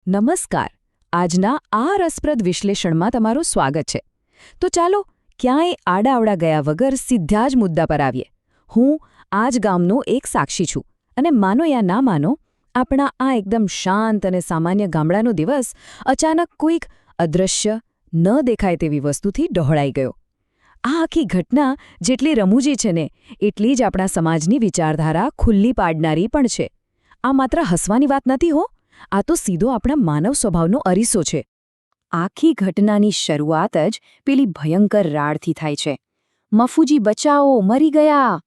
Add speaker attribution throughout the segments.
Speaker 1: નમસ્કાર. આજના આ રસપ્રદ વિશ્લેષણમાં તમારું સ્વાગત છે. તો ચાલો ક્યાંય આડાઅવડા ગયા વગર સીધા જ મુદ્દા પર આવીએ. હું આ જ ગામનો એક સાક્ષી છું અને માનો યા ના માનો, આપણા આ એકદમ શાંત અને સામાન્ય ગામડાનો દિવસ અચાનક કોઈક અદૃશ્ય, ન દેખાય તેવી વસ્તુથી ડહોળાઈ ગયો. આ આખી ઘટના જેટલી રમૂજી છે ને, એટલી જ આપણા સમાજની વિચારધારા ખુલ્લી પાડનારી પણ છે. આ માત્ર હસવાની વાત નથી હો, આ તો સીધો આપણા માનવ સ્વભાવનો અરીસો છે. આખી ઘટનાની શરૂઆત જ પેલી ભયંકર રાડથી થાય છે. મફુજી બચાવો, મરી ગયા!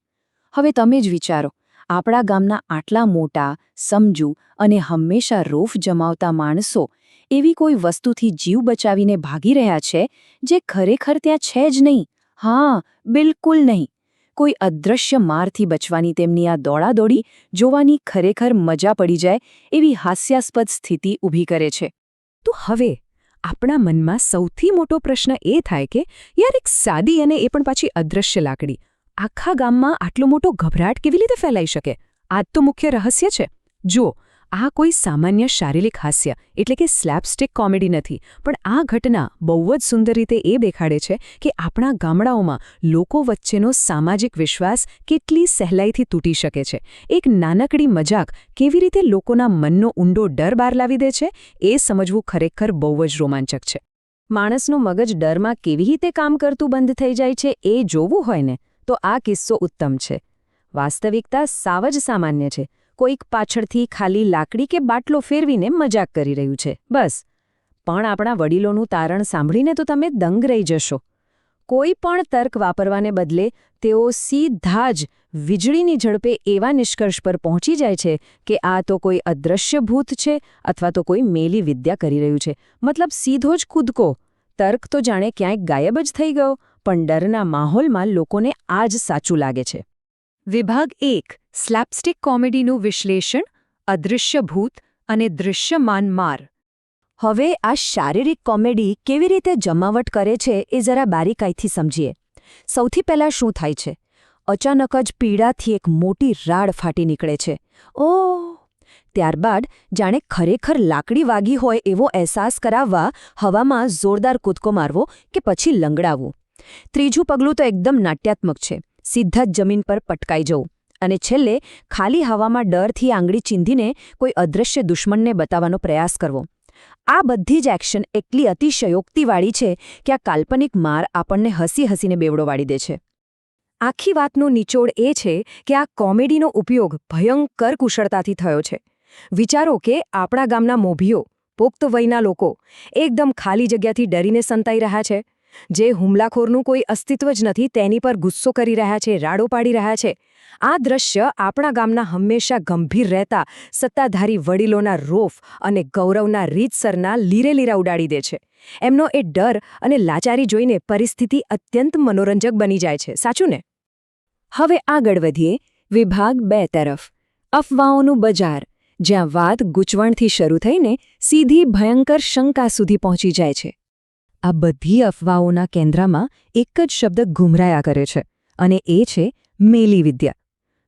Speaker 1: હવે તમે જ વિચારો, આપણા ગામના આટલા મોટા, સમજુ અને હંમેશા રોફ જમાવતા માણસો એવી કોઈ વસ્તુથી જીવ બચાવીને ભાગી રહ્યા છે જે ખરેખર ત્યાં છે જ નહીં. હા, બિલકુલ નહીં. કોઈ અદૃશ્ય મારથી બચવાની તેમની આ દોડાદોડી જોવાની ખરેખર મજા પડી જાય એવી હાસ્યાસ્પદ સ્થિતિ ઊભી કરે છે. તો હવે આપણા મનમાં સૌથી મોટો પ્રશ્ન એ થાય કે યાર, એક સાદી અને એ પણ પાછી અદૃશ્ય લાકડી આખા ગામમાં આટલો મોટો ગભરાટ કેવી રીતે ફેલાઈ શકે? આ જ તો મુખ્ય રહસ્ય છે. જુઓ, આ કોઈ સામાન્ય શારીરિક હાસ્ય એટલે કે સ્લેપસ્ટિક કોમેડી નથી, પણ આ ઘટના બહુ જ સુંદર રીતે એ દેખાડે છે કે આપણા ગામડાઓમાં લોકો વચ્ચેનો સામાજિક વિશ્વાસ કેટલી સહેલાઈથી તૂટી શકે છે. એક નાનકડી મજાક કેવી રીતે લોકોના મનનો ઊંડો ડર બહાર લાવી દે છે, એ સમજવું ખરેખર બહુ જ રોમાંચક છે. માણસનું મગજ ડરમાં કેવી રીતે કામ કરતું બંધ થઈ જાય છે એ જોવું હોય ને, તો આ કિસ્સો ઉત્તમ છે. વાસ્તવિકતા સાવ જ સામાન્ય છે. કોઈક પાછળથી ખાલી લાકડી કે બાટલો ફેરવીને મજાક કરી રહ્યું છે, બસ. પણ આપણા વડીલોનું તારણ સાંભળીને તો તમે દંગ રહી જશો. કોઈ પણ તર્ક વાપરવાને બદલે તેઓ સીધા જ વીજળીની ઝડપે એવા નિષ્કર્ષ પર પહોંચી જાય છે કે આ તો કોઈ અદૃશ્ય ભૂત છે અથવા તો કોઈ મેલી વિદ્યા કરી રહ્યું છે. મતલબ સીધો જ કૂદકો. તર્ક તો જાણે ક્યાંય ગાયબ જ થઈ ગયો, પણ ડરના માહોલમાં લોકોને આ જ સાચું લાગે છે. વિભાગ 1: સ્લેપસ્ટિક કોમેડીનું વિશ્લેષણ, અદૃશ્ય ભૂત અને દૃશ્યમાન માર. હવે આ શારીરિક કોમેડી કેવી રીતે જમાવટ કરે છે એ જરા બારીકાઈથી સમજીએ. સૌથી પહેલાં શું થાય છે? અચાનક જ પીડાથી એક મોટી રાડ ફાટી નીકળે છે. ઓહ! ત્યારબાદ જાણે ખરેખર લાકડી વાગી હોય એવો અહેસાસ કરાવવા હવામાં જોરદાર કૂદકો મારવો કે પછી લંગડાવવું. ત્રીજું પગલું તો એકદમ નાટ્યાત્મક છે. સીધા જ જમીન પર પટકાઈ જવું અને છેલ્લે ખાલી હવામાં ડરથી આંગળી ચીંધીને કોઈ અદૃશ્ય દુશ્મનને બતાવવાનો પ્રયાસ કરવો. આ બધી જ એક્શન એટલી અતિશયોક્તિવાળી છે કે આ કાલ્પનિક માર આપણને હસી હસીને બેવડો વાળી દે છે. આખી વાતનો નિચોડ એ છે કે આ કોમેડીનો ઉપયોગ ભયંકર કુશળતાથી થયો છે. વિચારો કે આપણા ગામના મોભીઓ, પુખ્ત વયના લોકો એકદમ ખાલી જગ્યાથી ડરીને સંતાઈ રહ્યા છે. જે હુમલાખોરનું કોઈ અસ્તિત્વ જ નથી તેની પર ગુસ્સો કરી રહ્યા છે, રાડો પાડી રહ્યા છે. આ દ્રશ્ય આપણા ગામના હંમેશા ગંભીર રહેતા સત્તાધારી વડીલોના રોફ અને ગૌરવના રીતસરના લીરેલીરા ઉડાડી દે છે. એમનો એ ડર અને લાચારી જોઈને પરિસ્થિતિ અત્યંત મનોરંજક બની જાય છે. સાચું ને? હવે આગળ વધીએ વિભાગ 2 તરફ. અફવાઓનું બજાર, જ્યાં વાત ગૂંચવણથી શરૂ થઈને સીધી ભયંકર શંકા સુધી પહોંચી જાય છે. આ બધી અફવાઓના કેન્દ્રમાં એક જ શબ્દ ઘૂમરાયા કરે છે, અને એ છે મેલી વિદ્યા.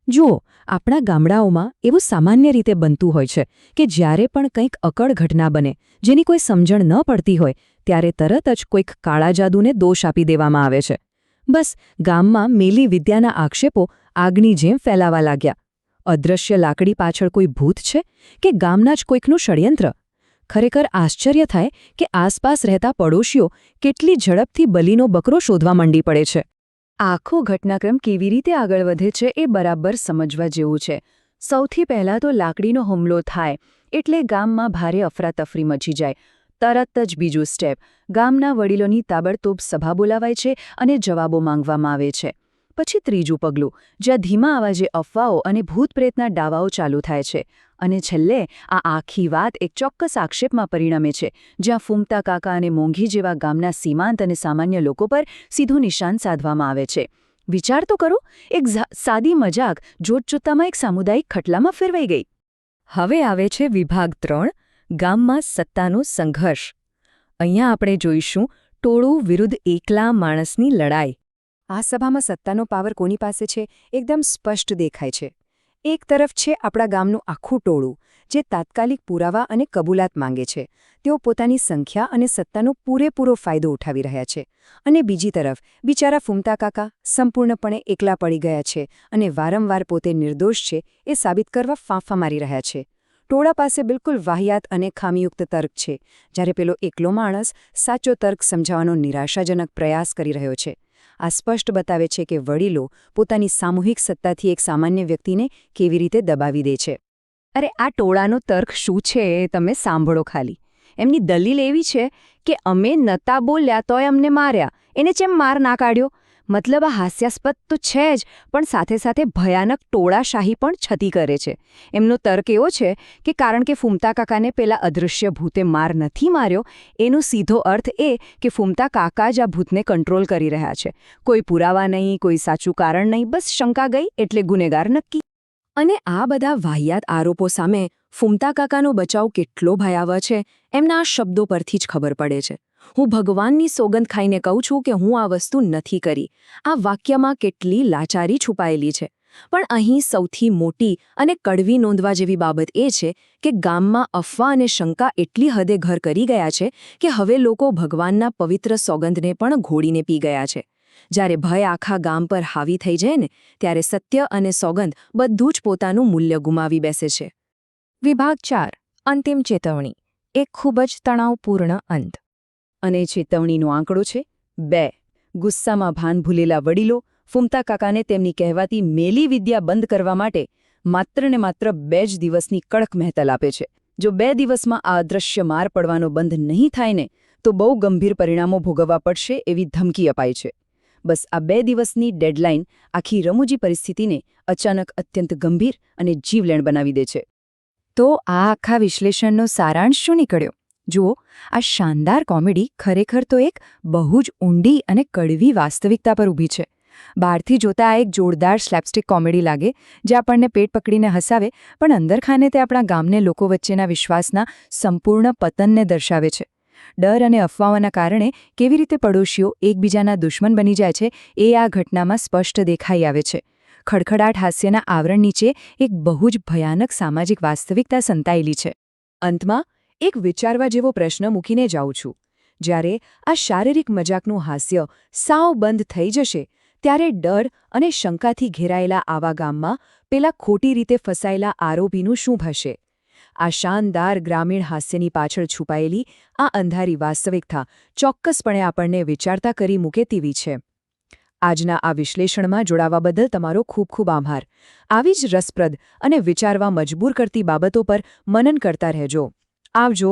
Speaker 1: જુઓ, આપણા ગામડાઓમાં એવું સામાન્ય રીતે બનતું હોય છે કે જ્યારે પણ કંઈક અકળ ઘટના બને, જેની કોઈ સમજણ ન પડતી હોય, ત્યારે તરત જ કોઈક કાળા જાદુને દોષ આપી દેવામાં આવે છે. બસ, ગામમાં મેલી વિદ્યાના આક્ષેપો આગની જેમ ફેલાવા લાગ્યા. અદૃશ્ય લાકડી પાછળ કોઈ ભૂત છે કે ગામના જ કોઈકનું ષડયંત્ર? ખરેખર આશ્ચર્ય થાય કે આસપાસ રહેતા પડોશીઓ કેટલી ઝડપથી બલીનો બકરો શોધવા માંડી પડે છે. આખો ઘટનાક્રમ કેવી રીતે આગળ વધે છે એ બરાબર સમજવા જેવું છે. સૌથી પહેલાં તો લાકડીનો હુમલો થાય એટલે ગામમાં ભારે અફરાતફરી મચી જાય. તરત જ બીજું સ્ટેપ, ગામના વડીલોની તાબડતોબ સભા બોલાવાય છે અને જવાબો માંગવામાં આવે છે. પછી ત્રીજું પગલું, જ્યાં ધીમા અવાજે અફવાઓ અને ભૂતપ્રેતના દાવાઓ ચાલુ થાય છે. અને છેલ્લે આ આખી વાત એક ચોક્કસ આક્ષેપમાં પરિણમે છે, જ્યાં ફૂમતા કાકા અને મોંઘી જેવા ગામના સીમાંત અને સામાન્ય લોકો પર સીધું નિશાન સાધવામાં આવે છે. વિચાર તો કરો, એક સાદી મજાક જોતજોતામાં એક સામુદાયિક ખટલામાં ફેરવાઈ ગઈ. હવે આવે છે વિભાગ 3: ગામમાં સત્તાનો સંઘર્ષ. અહીંયા આપણે જોઈશું ટોળું વિરુદ્ધ એકલા માણસની લડાઈ. આ સભામાં સત્તાનો પાવર કોની પાસે છે એકદમ સ્પષ્ટ દેખાય છે. એક તરફ છે આપણા ગામનું આખું ટોળું, જે તાત્કાલિક પુરાવા અને કબૂલાત માંગે છે. તેઓ પોતાની સંખ્યા અને સત્તાનો પૂરેપૂરો ફાયદો ઉઠાવી રહ્યા છે. અને બીજી તરફ બિચારા ફૂમતા કાકા સંપૂર્ણપણે એકલા પડી ગયા છે અને વારંવાર પોતે નિર્દોષ છે એ સાબિત કરવા ફાંફા મારી રહ્યા છે. ટોળા પાસે બિલકુલ વાહિયાત અને ખામીયુક્ત તર્ક છે, જ્યારે પેલો એકલો માણસ સાચો તર્ક સમજાવવાનો નિરાશાજનક પ્રયાસ કરી રહ્યો છે. આ સ્પષ્ટ બતાવે છે કે વડીલો પોતાની સામૂહિક સત્તાથી એક સામાન્ય વ્યક્તિને કેવી રીતે દબાવી દે છે. અરે આ ટોળાનો તર્ક શું છે એ તમે સાંભળો ખાલી. એમની દલીલ એવી છે કે અમે નતા બોલ્યા તોય અમને માર્યા, એને ચેમ માર ના કાઢ્યો. મતલબ આ હાસ્યાસ્પદ તો છે જ, પણ સાથે સાથે ભયાનક ટોળાશાહી પણ છતી કરે છે. એમનો તર્ક એવો છે કે કારણ કે ફૂમતા કાકાને પેલા અદૃશ્ય ભૂતે માર નથી માર્યો, એનો સીધો અર્થ એ કે ફૂમતા કાકા જ આ ભૂતને કંટ્રોલ કરી રહ્યા છે. કોઈ પુરાવા નહીં, કોઈ સાચું કારણ નહીં, બસ શંકા ગઈ એટલે ગુનેગાર નક્કી. અને આ બધા વાહિયાત આરોપો સામે ફૂમતા કાકાનો બચાવ કેટલો ભયાવહ છે એમના આ શબ્દો પરથી જ ખબર પડે છે. હું ભગવાનની સોગંદ ખાઈને કહું છું કે હું આ વસ્તુ નથી કરી. આ વાક્યમાં કેટલી લાચારી છુપાયેલી છે. પણ અહીં સૌથી મોટી અને કડવી નોંધવા જેવી બાબત એ છે કે ગામમાં અફવા અને શંકા એટલી હદે ઘર કરી ગયા છે કે હવે લોકો ભગવાનના પવિત્ર સોગંદને પણ ઘોડીને પી ગયા છે. જ્યારે ભય આખા ગામ પર હાવી થઈ જાય ને, ત્યારે સત્ય અને સોગંદ બધું જ પોતાનું મૂલ્ય ગુમાવી બેસે છે. વિભાગ 4. અંતિમ ચેતવણી. એક ખૂબ જ તણાવપૂર્ણ અંત. અને ચેતવણીનો આંકડો છે 2. ગુસ્સામાં ભાન ભૂલેલા વડીલો ફૂમતા કાકાને તેમની કહેવાતી મેલી વિદ્યા બંધ કરવા માટે માત્ર ને માત્ર 2 જ દિવસની કડક મહેતલ આપે છે. જો 2 દિવસમાં આ અદૃશ્ય માર પડવાનો બંધ નહીં થાય ને, તો બહુ ગંભીર પરિણામો ભોગવવા પડશે એવી ધમકી અપાય છે. બસ આ 2 દિવસની ડેડલાઇન આખી રમૂજી પરિસ્થિતિને અચાનક અત્યંત ગંભીર અને જીવલેણ બનાવી દે છે. તો આ આખા વિશ્લેષણનો સારાંશ શું નીકળ્યો? જુઓ, આ શાનદાર કોમેડી ખરેખર તો એક બહુ જ ઊંડી અને કડવી વાસ્તવિકતા પર ઊભી છે. બહારથી જોતા આ એક જોરદાર સ્લેપસ્ટિક કોમેડી લાગે, જે આપણને પેટ પકડીને હસાવે, પણ અંદરખાને તે આપણા ગામને લોકો વચ્ચેના વિશ્વાસના સંપૂર્ણ પતનને દર્શાવે છે. ડર અને અફવાઓના કારણે કેવી રીતે પડોશીઓ એકબીજાના દુશ્મન બની જાય છે એ આ ઘટનામાં સ્પષ્ટ દેખાઈ આવે છે. ખડખડાટ હાસ્યના આવરણ નીચે એક બહુ જ ભયાનક સામાજિક વાસ્તવિકતા સંતાયેલી છે. અંતમાં એક વિચારવા જેવો પ્રશ્ન મૂકીને જાઉં છું. જ્યારે આ શારીરિક મજાકનું હાસ્ય સાવ બંધ થઈ જશે, ત્યારે ડર અને શંકાથી ઘેરાયેલા આવા ગામમાં પેલા ખોટી રીતે ફસાયેલા આરોપીનું શું થશે? આ શાનદાર ગ્રામીણ હાસ્યની પાછળ છુપાયેલી આ અંધારી વાસ્તવિકતા ચોક્કસપણે આપણને વિચારતા કરી મૂકે તેવી છે. આજના આ વિશ્લેષણમાં જોડાવા બદલ તમારો ખૂબ ખૂબ આભાર. આવી જ રસપ્રદ અને વિચારવા મજબૂર કરતી બાબતો પર મનન કરતા રહેજો. આવજો.